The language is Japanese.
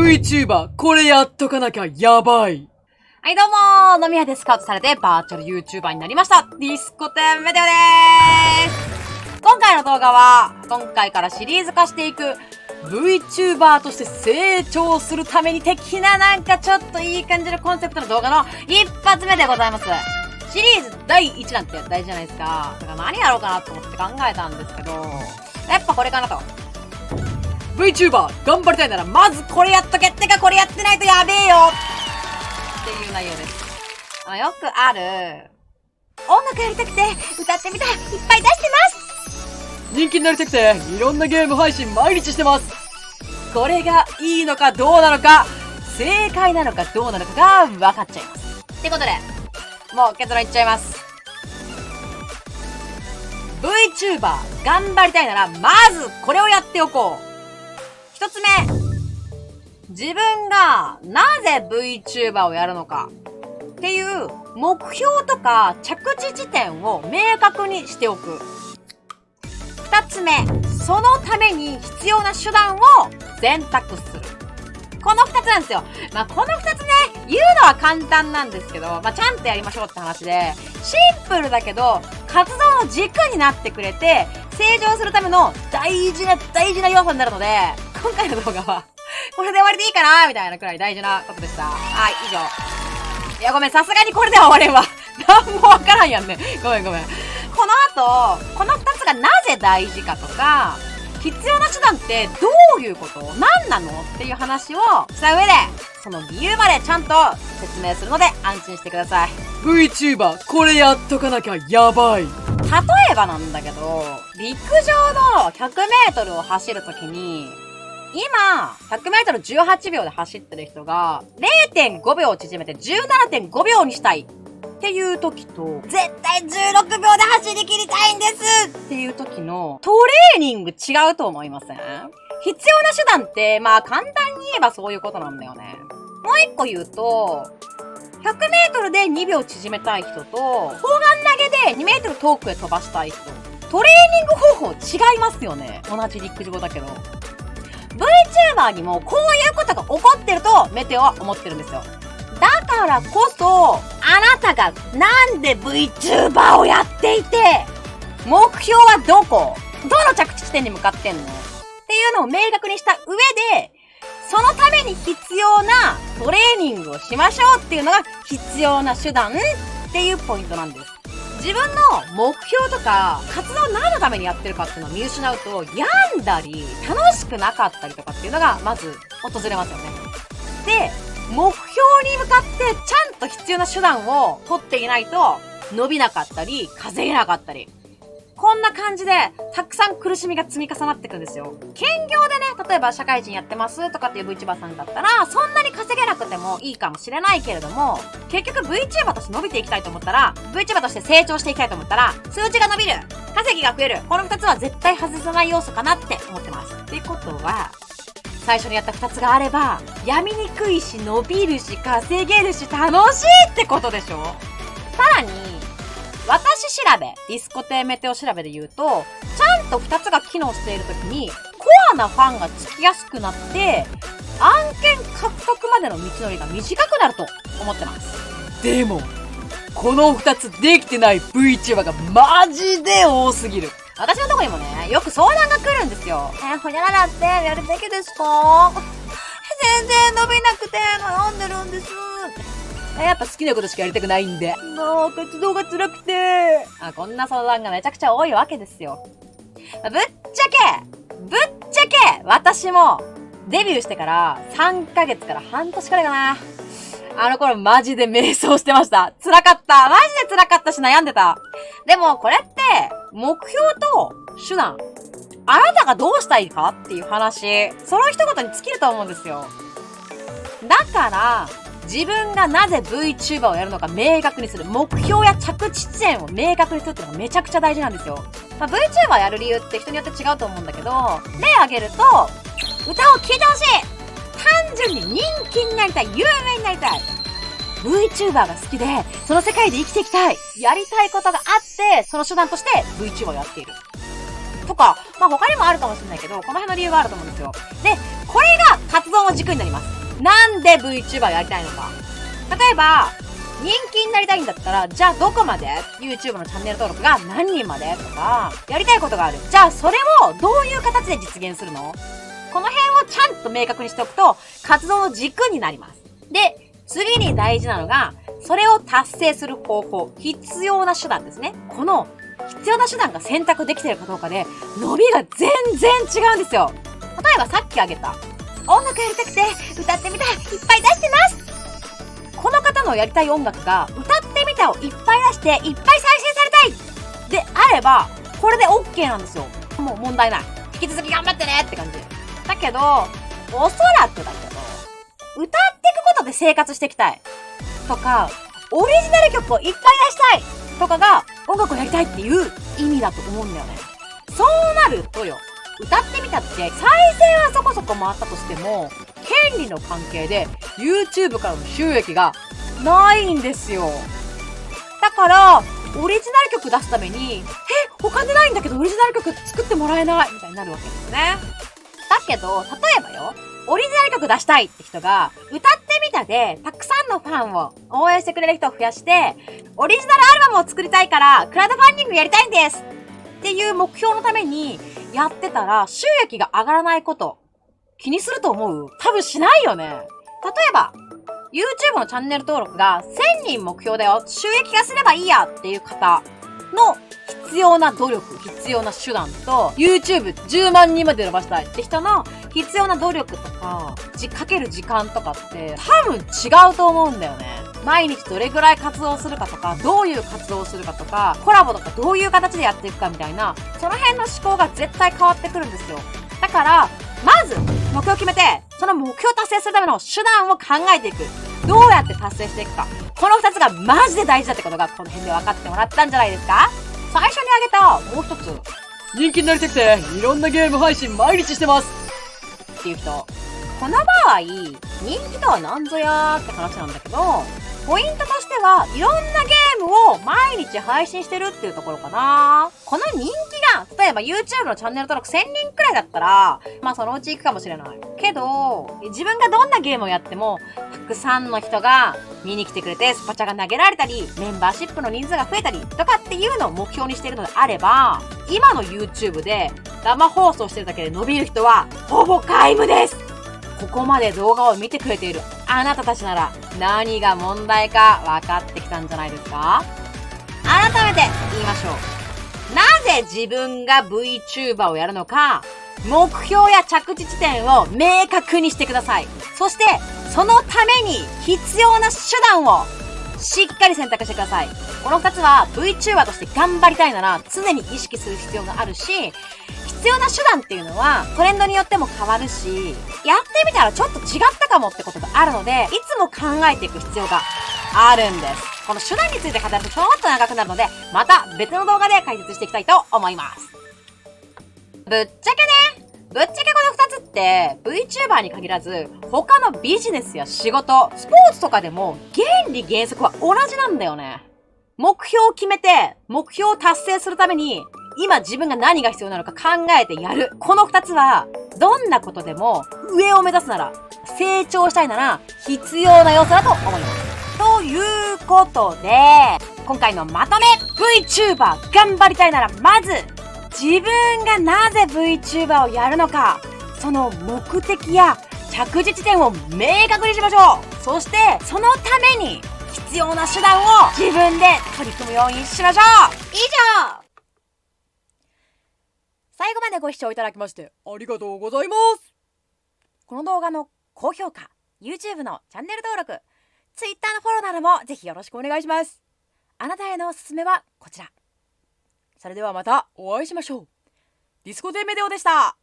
VTuber、これやっとかなきゃやばい。はいどうも飲み屋でスカウトされてバーチャル YouTuber になりました。ディスコテンメデオでーす。今回の動画は、今回からシリーズ化していく VTuber として成長するために的ななんかちょっといい感じのコンセプトの動画の一発目でございます。シリーズ第1弾って大事じゃないですか。だから何やろうかなと思って考えたんですけど、やっぱこれかなと。VTuber、頑張りたいならまずこれやっとけってかこれやってないとやべえよっていう内容です。よくある、音楽やりたくて歌ってみたい、いっぱい出してます。人気になりたくていろんなゲーム配信毎日してます。これがいいのかどうなのか、正解なのかどうなのかが分かっちゃいます。ってことで、もう結論いっちゃいます。VTuber、頑張りたいならまずこれをやっておこう。一つ目、自分がなぜ VTuber をやるのかっていう目標とか着地地点を明確にしておく。二つ目、そのために必要な手段を選択する。この二つなんですよ。この二つね、言うのは簡単なんですけど、ちゃんとやりましょうって話で、シンプルだけど、活動の軸になってくれて、成長するための大事な要素になるので、今回の動画は、これで終わりでいいかなみたいなくらい大事なことでした。はい、以上。いや、ごめん、さすがにこれでは終われんわ。なんもわからんやんね。ごめん。この後、この二つがなぜ大事かとか、必要な手段ってどういうこと？何なの？っていう話をした上で、その理由までちゃんと説明するので安心してください。VTuber、これやっとかなきゃやばい。例えばなんだけど、陸上の100メートルを走るときに、今、100メートル18秒で走ってる人が、0.5 秒縮めて 17.5 秒にしたいっていう時と、絶対16秒で走り切りたいんですっていう時のトレーニング違うと思いません？必要な手段って、簡単に言えばそういうことなんだよね。もう一個言うと、100メートルで2秒縮めたい人と、砲丸投げで2メートル遠くへ飛ばしたい人、トレーニング方法違いますよね。同じ陸上だけど。VTuber にもこういうことが起こってるとメテオは思ってるんですよ。だからこそ、あなたがなんで VTuber をやっていて、目標はどの着地地点に向かってんのっていうのを明確にした上で、そのために必要なトレーニングをしましょうっていうのが必要な手段っていうポイントなんです。自分の目標とか活動を何のためにやってるかっていうのを見失うと、病んだり楽しくなかったりとかっていうのがまず訪れますよね。で、目標に向かってちゃんと必要な手段を取っていないと伸びなかったり稼げなかったり、こんな感じでたくさん苦しみが積み重なっていくんですよ。兼業でね、例えば社会人やってますとかっていう VTuber さんだったら、そんなに稼げなくてもいいかもしれないけれども、結局 VTuber として伸びていきたいと思ったら、VTuber として成長していきたいと思ったら、数値が伸びる、稼ぎが増える、この2つは絶対外さない要素かなって思ってます。ってことは、最初にやった2つがあれば、病みにくいし伸びるし稼げるし楽しいってことでしょ。さらに、私調べ、ディスコテメテオ調べで言うと、ちゃんと2つが機能しているときに、コアなファンがつきやすくなって、案件獲得までの道のりが短くなると思ってます。でも、この2つできてない VTuber がマジで多すぎる。私のとこにもね、よく相談が来るんですよ。ほにゃららってやるべきですか？全然伸びなくて悩んでるんです。やっぱ好きなことしかやりたくないんで。活動が辛くて。こんな相談がめちゃくちゃ多いわけですよ。ぶっちゃけ、私もデビューしてから3ヶ月から半年くらいかな。あの頃マジで迷走してました。辛かった。マジで辛かったし悩んでた。でもこれって、目標と手段。あなたがどうしたいかっていう話。その一言に尽きると思うんですよ。だから、自分がなぜ VTuber をやるのか明確にする。目標や着地地点を明確にするっていうのがめちゃくちゃ大事なんですよ。VTuber やる理由って人によって違うと思うんだけど、例挙げると、歌を聴いてほしい！単純に人気になりたい！有名になりたい！ VTuber が好きで、その世界で生きていきたい！やりたいことがあって、その手段として VTuber をやっている。とか、他にもあるかもしれないけど、この辺の理由があると思うんですよ。で、これが活動の軸になります。なんで VTuber やりたいのか。例えば、人気になりたいんだったら、じゃあどこまで ?YouTube のチャンネル登録が何人までとか、やりたいことがある。じゃあそれをどういう形で実現するの？この辺をちゃんと明確にしておくと、活動の軸になります。で、次に大事なのが、それを達成する方法、必要な手段ですね。この必要な手段が選択できているかどうかで、伸びが全然違うんですよ。例えばさっき挙げた、音楽やりたくて歌ってみたい、いっぱい出してます。この方のやりたい音楽が、歌ってみたをいっぱい出して、いっぱい再生されたいであれば、これで OK なんですよ。もう問題ない。引き続き頑張ってねって感じ。だけど、おそらくだけど、歌っていくことで生活していきたい。とか、オリジナル曲をいっぱい出したいとかが、音楽をやりたいっていう意味だと思うんだよね。そうなるとよ、歌ってみたって、再生はそこそこ回ったとしても、権利の関係で YouTube からの収益がないんですよ。だから、オリジナル曲出すために、お金ないんだけどオリジナル曲作ってもらえないみたいになるわけですね。だけど、例えばよ、オリジナル曲出したいって人が、歌ってみたで、たくさんのファンを応援してくれる人を増やして、オリジナルアルバムを作りたいから、クラウドファンディングやりたいんですっていう目標のためにやってたら、収益が上がらないこと、気にすると思う？多分しないよね。例えば、YouTube のチャンネル登録が1000人目標だよ。収益化すればいいやっていう方の必要な努力、必要な手段と、YouTube10 万人まで伸ばしたいって人の必要な努力とか、かける時間とかって多分違うと思うんだよね。毎日どれぐらい活動するかとか、どういう活動をするかとか、コラボとかどういう形でやっていくかみたいな、その辺の思考が絶対変わってくるんですよ。だから、まず、目標を決めて、その目標を達成するための手段を考えていく。どうやって達成していくか。この2つがマジで大事だってことが、この辺で分かってもらったんじゃないですか？最初に挙げた、もう一つ。人気になりたくて、いろんなゲーム配信毎日してます。っていう人。この場合、人気とは何ぞやーって話なんだけど、ポイントとしては、いろんなゲームを毎日配信してるっていうところかな。この人気が、例えば YouTube のチャンネル登録1000人くらいだったら、まあそのうち行くかもしれない。けど、自分がどんなゲームをやっても、たくさんの人が見に来てくれて、スパチャが投げられたり、メンバーシップの人数が増えたり、とかっていうのを目標にしているのであれば、今の YouTube で生放送してるだけで伸びる人は、ほぼ皆無です。ここまで動画を見てくれているあなたたちなら何が問題か分かってきたんじゃないですか？改めて言いましょう。なぜ自分が VTuber をやるのか、目標や着地地点を明確にしてください。そして、そのために必要な手段をしっかり選択してください。この2つは VTuber として頑張りたいなら常に意識する必要があるし、必要な手段っていうのはトレンドによっても変わるし、やってみたらちょっと違ったかもってことがあるので、いつも考えていく必要があるんです。この手段について語るとちょっと長くなるので、また別の動画で解説していきたいと思います。ぶっちゃけこの2つって VTuber に限らず他のビジネスや仕事、スポーツとかでも原理原則は同じなんだよね。目標を決めて目標を達成するために今自分が何が必要なのか考えてやる。この2つはどんなことでも上を目指すなら、成長したいなら必要な要素だと思います。ということで、今回のまとめ VTuber 頑張りたいならまず自分がなぜ VTuber をやるのか、その目的や着地地点を明確にしましょう。そしてそのために必要な手段を自分で取り組むようにしましょう。以上。最後までご視聴いただきましてありがとうございます。この動画の高評価、YouTube のチャンネル登録、Twitter のフォローなどもぜひよろしくお願いします。あなたへのおすすめはこちら。それではまたお会いしましょう。ディスコデメデオでした。